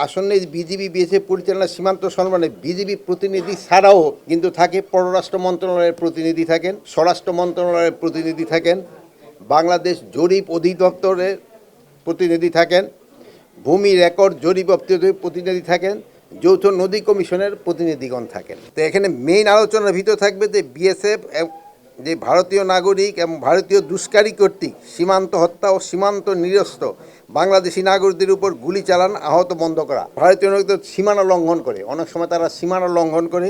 আসন্ন BGB BSF পরিচালনা সীমান্ত সম্মানে বিজিবি প্রতিনিধি ছাড়াও কিন্তু থাকে পররাষ্ট্র মন্ত্রণালয়ের প্রতিনিধি থাকেন, স্বরাষ্ট্র মন্ত্রণালয়ের প্রতিনিধি থাকেন, বাংলাদেশ জরিপ অধিদপ্তরের প্রতিনিধি থাকেন, ভূমি রেকর্ড জরিপ দপ্তরের প্রতিনিধি থাকেন, যৌথ নদী কমিশনের প্রতিনিধিগণ থাকেন। তো এখানে মেইন আলোচনার ভিতর থাকবে যে বিএসএফ যে ভারতীয় নাগরিক এবং ভারতীয় দুষ্কারী কর্তৃক সীমান্ত হত্যা ও সীমান্ত নিরস্ত বাংলাদেশি নাগরিকদের উপর গুলি চালান, আহত বন্ধ করা। ভারতীয় নাগরিকদের সীমানা লঙ্ঘন করে, অনেক সময় তারা সীমানা লঙ্ঘন করে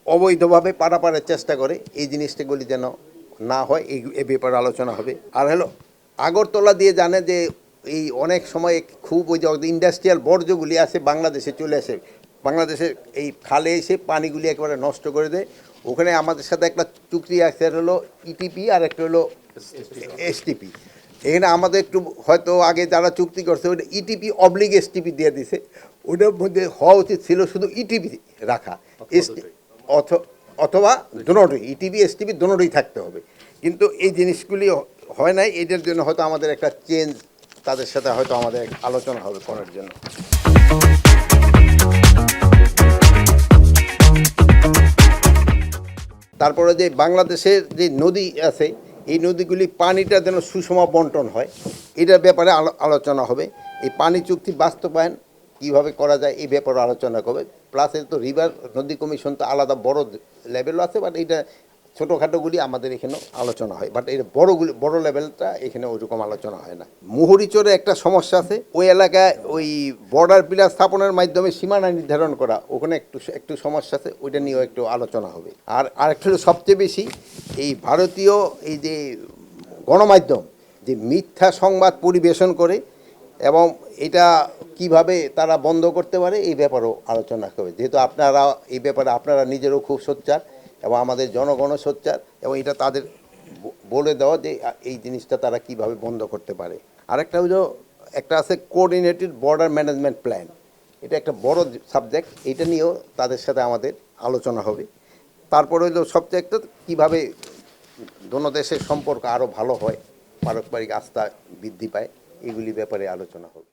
অবৈধভাবে পারাপারের চেষ্টা করে, এই জিনিসটাগুলি যেন না হয় এই ব্যাপারে আলোচনা হবে। আর হলো আগরতলা দিয়ে জানে যে এই অনেক সময় খুব ওই যে ইন্ডাস্ট্রিয়াল বর্জ্যগুলি আছে বাংলাদেশে চলে আসে, বাংলাদেশের এই খালে এসে পানিগুলি একেবারে নষ্ট করে দেয়। ওখানে আমাদের সাথে একটা চুক্তি আছে, হলো ইটিপি আর একটা হলো এসটিপি। এখানে আমাদের একটু হয়তো আগে যারা চুক্তি করছে ওইটা ইটিপি অবলিগ এসটিপি দিয়ে দিছে, ওটার মধ্যে হওয়া উচিত ছিল শুধু ইটিপি রাখা, অথবা দোনোটাই ইটিপি এসটিপি দোনোটাই থাকতে হবে। কিন্তু এই জিনিসগুলি হয় নাই, এটার জন্য হয়তো আমাদের একটা চেঞ্জ তাদের সাথে হয়তো আমাদের আলোচনা হবে করার জন্য। তারপরে যে বাংলাদেশের যে নদী আছে এই নদীগুলি পানিটা যেন সুষম বন্টন হয়, এটার ব্যাপারে আলোচনা হবে। এই পানি চুক্তি বাস্তবায়ন কীভাবে করা যায় এই ব্যাপারে আলোচনা করবে। প্লাস এর তো রিভার নদী কমিশন তো আলাদা বড় লেভেলও আছে, বাট এইটা ছোটোখাটোগুলি আমাদের এখানেও আলোচনা হয়, বাট এটা বড় লেভেলটা এখানে ওইরকম আলোচনা হয় না। মুহুরিচরে একটা সমস্যা আছে, ওই এলাকায় ওই বর্ডার পিলার স্থাপনের মাধ্যমে সীমানা নির্ধারণ করা, ওখানে একটু সমস্যা আছে, ওইটা নিয়েও একটু আলোচনা হবে। আর আরেকটা হলো সবচেয়ে বেশি এই ভারতীয় এই যে গণমাধ্যম যে মিথ্যা সংবাদ পরিবেশন করে এবং এটা কিভাবে তারা বন্ধ করতে পারে এই ব্যাপারেও আলোচনা করবে। যেহেতু আপনারা এই ব্যাপারে আপনারা নিজেরও খুব সোচ্চার এবং আমাদের জনগণও সোচ্চার, এবং এটা তাদের বলে দেওয়া যে এই জিনিসটা তারা কিভাবে বন্ধ করতে পারে। আরেকটা হলো একটা আছে কোঅর্ডিনেটেড বর্ডার ম্যানেজমেন্ট প্ল্যান, এটা একটা বড় সাবজেক্ট, এটা নিয়েও তাদের সাথে আমাদের আলোচনা হবে। তারপরে হলো সবচেয়ে একটা কীভাবে দোনো দেশের সম্পর্ক আরও ভালো হয়, পারস্পরিক আস্থা বৃদ্ধি পায়, এগুলি ব্যাপারে আলোচনা হবে।